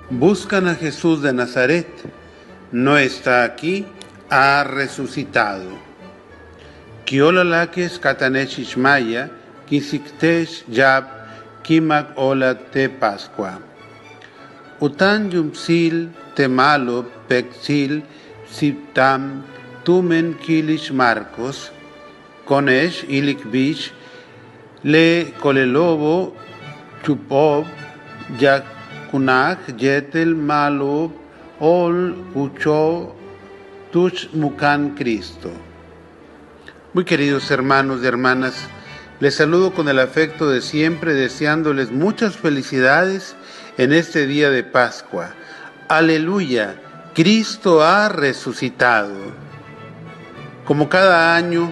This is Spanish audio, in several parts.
Buscan a Jesús de Nazaret. No está aquí, ha resucitado. Kiolalakes katanesh ishmaya, kisiktesh yab, kimak ola te Pascua. Utan yumsil temalo peksil siptam tumen kilish Marcos, konesh ilikbish le kolelobo chupov yak kunak yetel malo ol ucho tuch mukan Cristo. Muy queridos hermanos y hermanas, les saludo con el afecto de siempre, deseándoles muchas felicidades en este día de Pascua. Aleluya, Cristo ha resucitado. Como cada año,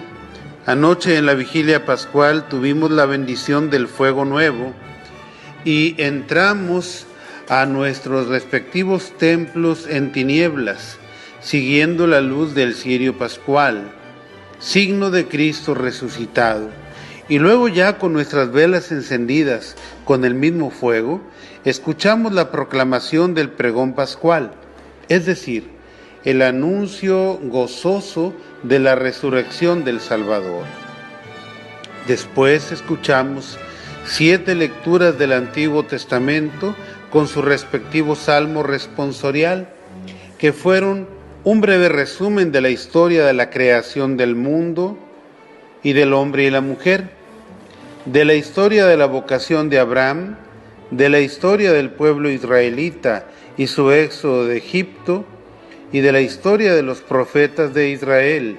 anoche en la vigilia pascual tuvimos la bendición del fuego nuevo y entramos a nuestros respectivos templos en tinieblas, siguiendo la luz del cirio pascual, signo de Cristo resucitado. Y luego ya con nuestras velas encendidas con el mismo fuego, escuchamos la proclamación del pregón pascual, es decir, el anuncio gozoso de la resurrección del Salvador. Después escuchamos 7 lecturas del Antiguo Testamento con su respectivo salmo responsorial, que fueron un breve resumen de la historia de la creación del mundo y del hombre y la mujer, de la historia de la vocación de Abraham, de la historia del pueblo israelita y su éxodo de Egipto, y de la historia de los profetas de Israel,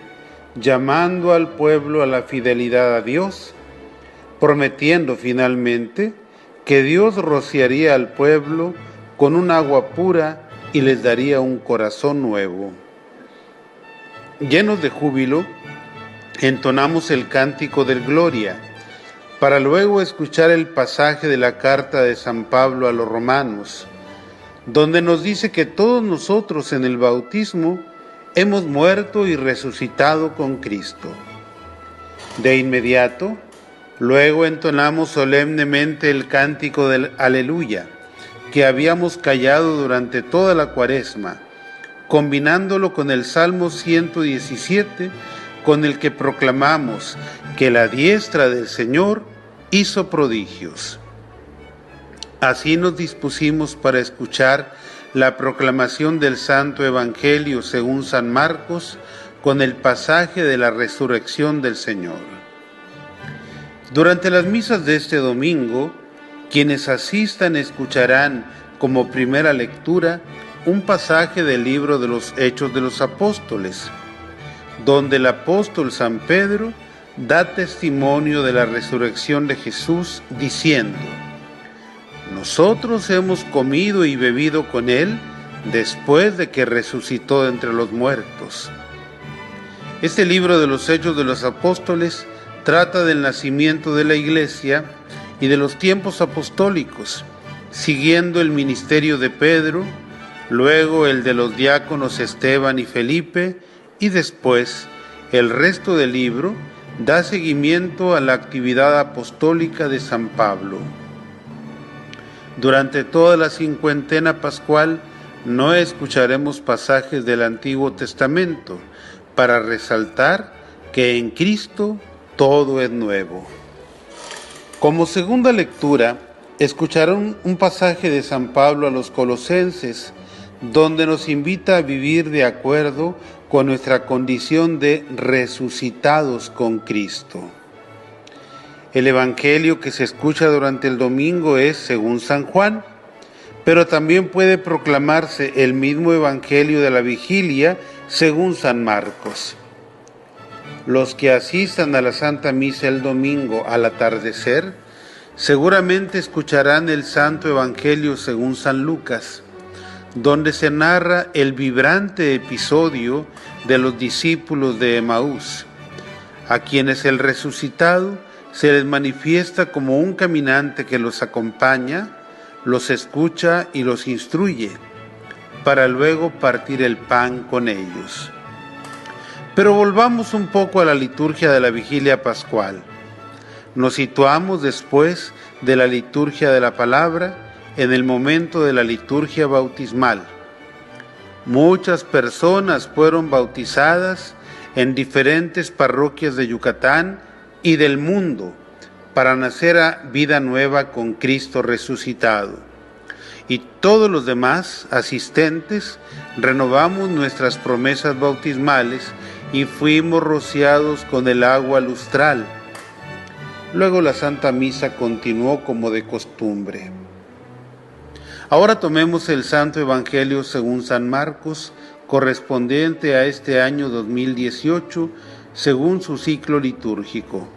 llamando al pueblo a la fidelidad a Dios, prometiendo finalmente que Dios rociaría al pueblo con un agua pura y les daría un corazón nuevo. Llenos de júbilo, entonamos el cántico del Gloria, para luego escuchar el pasaje de la carta de San Pablo a los romanos, donde nos dice que todos nosotros en el bautismo hemos muerto y resucitado con Cristo. De inmediato, luego entonamos solemnemente el cántico del Aleluya, que habíamos callado durante toda la Cuaresma, combinándolo con el Salmo 117, con el que proclamamos que la diestra del Señor hizo prodigios. Así nos dispusimos para escuchar la proclamación del Santo Evangelio según San Marcos, con el pasaje de la resurrección del Señor. Durante las misas de este domingo, quienes asistan escucharán como primera lectura un pasaje del libro de los Hechos de los Apóstoles, donde el apóstol San Pedro da testimonio de la resurrección de Jesús diciendo: nosotros hemos comido y bebido con Él después de que resucitó de entre los muertos. Este libro de los Hechos de los Apóstoles trata del nacimiento de la Iglesia y de los tiempos apostólicos, siguiendo el ministerio de Pedro, luego el de los diáconos Esteban y Felipe, y después el resto del libro da seguimiento a la actividad apostólica de San Pablo. Durante toda la cincuentena pascual no escucharemos pasajes del Antiguo Testamento para resaltar que en Cristo todo es nuevo. Como segunda lectura, escucharán un pasaje de San Pablo a los Colosenses, donde nos invita a vivir de acuerdo con nuestra condición de resucitados con Cristo. El Evangelio que se escucha durante el domingo es según San Juan, pero también puede proclamarse el mismo Evangelio de la vigilia según San Marcos. Los que asistan a la Santa Misa el domingo al atardecer seguramente escucharán el Santo Evangelio según San Lucas, donde se narra el vibrante episodio de los discípulos de Emaús, a quienes el resucitado se les manifiesta como un caminante que los acompaña, los escucha y los instruye, para luego partir el pan con ellos. Pero volvamos un poco a la liturgia de la vigilia pascual. Nos situamos después de la liturgia de la palabra en el momento de la liturgia bautismal. Muchas personas fueron bautizadas en diferentes parroquias de Yucatán y del mundo para nacer a vida nueva con Cristo resucitado. Y todos los demás asistentes renovamos nuestras promesas bautismales y fuimos rociados con el agua lustral. Luego la Santa Misa continuó como de costumbre. Ahora tomemos el Santo Evangelio según San Marcos, correspondiente a este año 2018, según su ciclo litúrgico.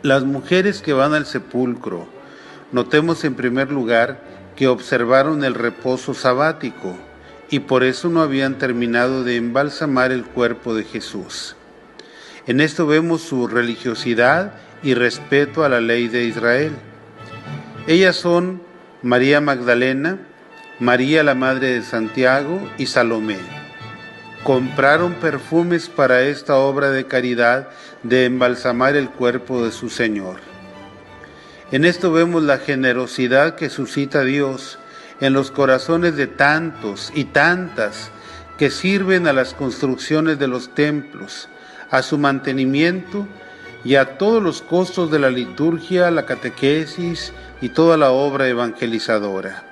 Las mujeres que van al sepulcro, notemos en primer lugar que observaron el reposo sabático y por eso no habían terminado de embalsamar el cuerpo de Jesús. En esto vemos su religiosidad y respeto a la ley de Israel. Ellas son María Magdalena, María la Madre de Santiago y Salomé. Compraron perfumes para esta obra de caridad de embalsamar el cuerpo de su Señor. En esto vemos la generosidad que suscita Dios en los corazones de tantos y tantas que sirven a las construcciones de los templos, a su mantenimiento y a todos los costos de la liturgia, la catequesis y toda la obra evangelizadora.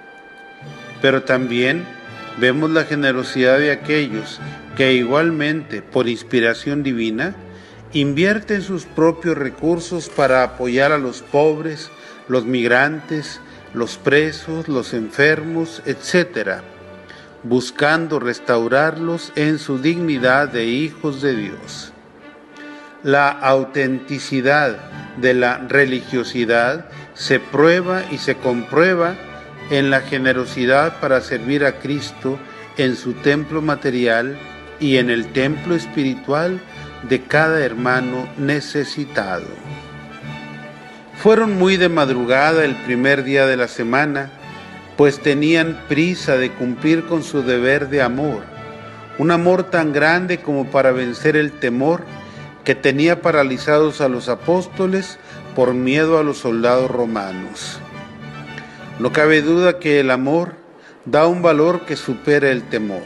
Pero también vemos la generosidad de aquellos que igualmente, por inspiración divina, invierten sus propios recursos para apoyar a los pobres, los migrantes, los presos, los enfermos, etc., buscando restaurarlos en su dignidad de hijos de Dios. La autenticidad de la religiosidad se prueba y se comprueba en la generosidad para servir a Cristo en su templo material y en el templo espiritual de cada hermano necesitado. Fueron muy de madrugada el primer día de la semana, pues tenían prisa de cumplir con su deber de amor, un amor tan grande como para vencer el temor que tenía paralizados a los apóstoles por miedo a los soldados romanos. No cabe duda que el amor da un valor que supera el temor.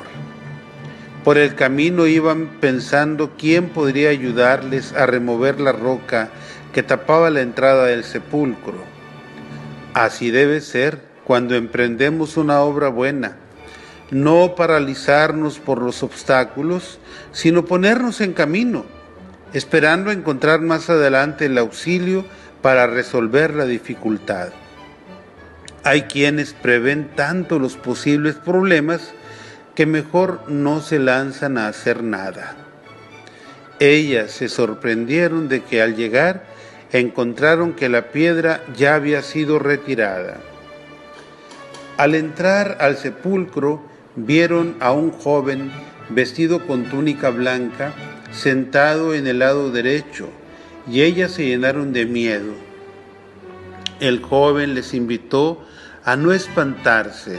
Por el camino iban pensando quién podría ayudarles a remover la roca que tapaba la entrada del sepulcro. Así debe ser cuando emprendemos una obra buena, no paralizarnos por los obstáculos, sino ponernos en camino, esperando encontrar más adelante el auxilio para resolver la dificultad. Hay quienes prevén tanto los posibles problemas que mejor no se lanzan a hacer nada. Ellas se sorprendieron de que al llegar encontraron que la piedra ya había sido retirada. Al entrar al sepulcro vieron a un joven vestido con túnica blanca sentado en el lado derecho y ellas se llenaron de miedo. El joven les invitó a no espantarse.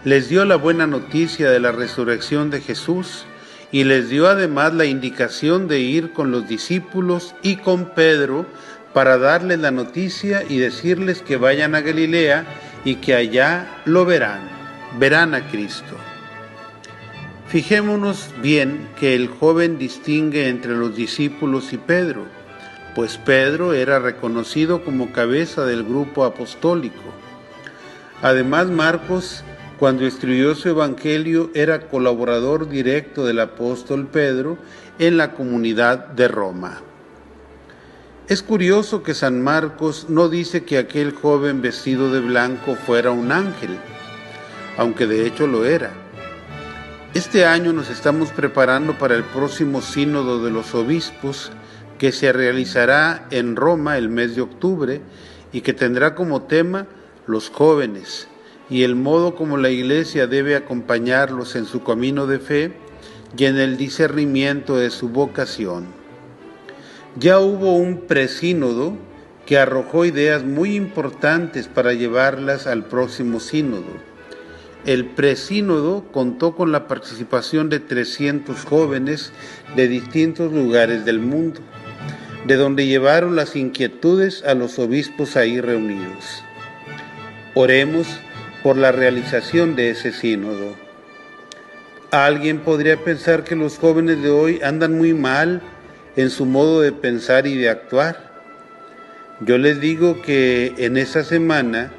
Les dio la buena noticia de la resurrección de Jesús y les dio además la indicación de ir con los discípulos y con Pedro para darles la noticia y decirles que vayan a Galilea y que allá lo verán a Cristo. Fijémonos bien que el joven distingue entre los discípulos y Pedro, pues Pedro era reconocido como cabeza del grupo apostólico. Además, Marcos, cuando escribió su evangelio, era colaborador directo del apóstol Pedro en la comunidad de Roma. Es curioso que San Marcos no dice que aquel joven vestido de blanco fuera un ángel, aunque de hecho lo era. Este año nos estamos preparando para el próximo sínodo de los obispos que se realizará en Roma el mes de octubre y que tendrá como tema los jóvenes y el modo como la Iglesia debe acompañarlos en su camino de fe y en el discernimiento de su vocación. Ya hubo un presínodo que arrojó ideas muy importantes para llevarlas al próximo sínodo. el presínodo contó con la participación de 300 jóvenes de distintos lugares del mundo, de donde llevaron las inquietudes a los obispos ahí reunidos. Oremos por la realización de ese sínodo. Alguien podría pensar que los jóvenes de hoy andan muy mal en su modo de pensar y de actuar. Yo les digo que en esa semana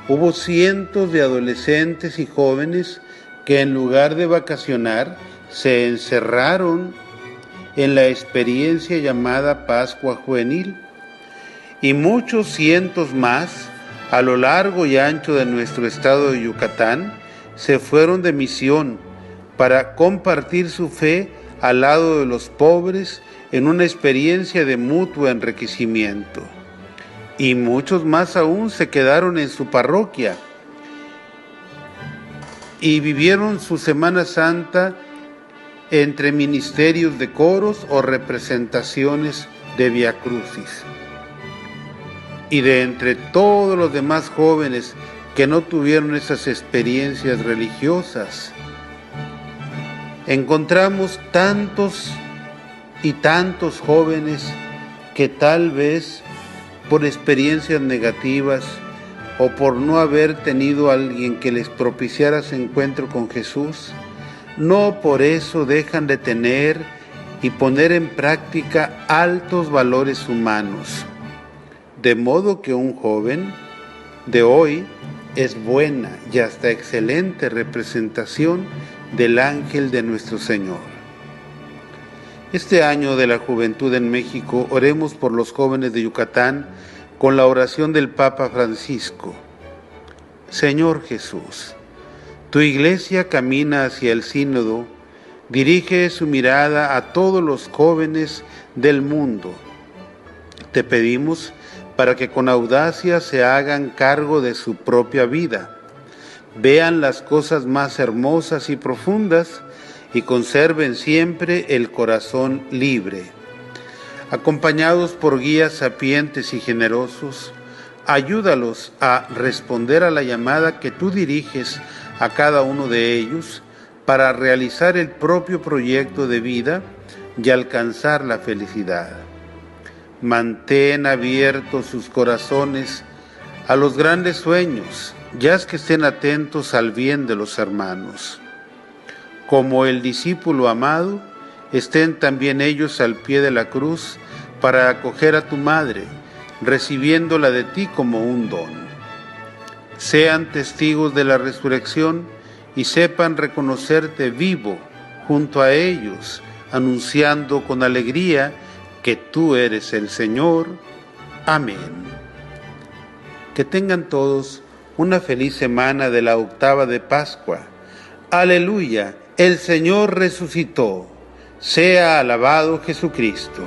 hubo cientos de adolescentes y jóvenes que en lugar de vacacionar se encerraron en la experiencia llamada Pascua Juvenil, y muchos cientos más a lo largo y ancho de nuestro estado de Yucatán se fueron de misión para compartir su fe al lado de los pobres en una experiencia de mutuo enriquecimiento. Y muchos más aún se quedaron en su parroquia y vivieron su Semana Santa entre ministerios de coros o representaciones de Vía Crucis. Y de entre todos los demás jóvenes que no tuvieron esas experiencias religiosas, encontramos tantos y tantos jóvenes que tal vez por experiencias negativas o por no haber tenido a alguien que les propiciara ese encuentro con Jesús, no por eso dejan de tener y poner en práctica altos valores humanos. De modo que un joven de hoy es buena y hasta excelente representación del ángel de nuestro Señor. Este año de la juventud en México, oremos por los jóvenes de Yucatán con la oración del Papa Francisco. Señor Jesús, tu iglesia camina hacia el sínodo, dirige su mirada a todos los jóvenes del mundo. Te pedimos para que con audacia se hagan cargo de su propia vida, vean las cosas más hermosas y profundas y conserven siempre el corazón libre. Acompañados por guías sapientes y generosos, ayúdalos a responder a la llamada que tú diriges a cada uno de ellos para realizar el propio proyecto de vida y alcanzar la felicidad. Mantén abiertos sus corazones a los grandes sueños, ya que estén atentos al bien de los hermanos. Como el discípulo amado, estén también ellos al pie de la cruz para acoger a tu madre, recibiéndola de ti como un don. Sean testigos de la resurrección y sepan reconocerte vivo junto a ellos, anunciando con alegría que tú eres el Señor. Amén. Que tengan todos una feliz semana de la octava de Pascua. Aleluya, el Señor resucitó. Sea alabado Jesucristo.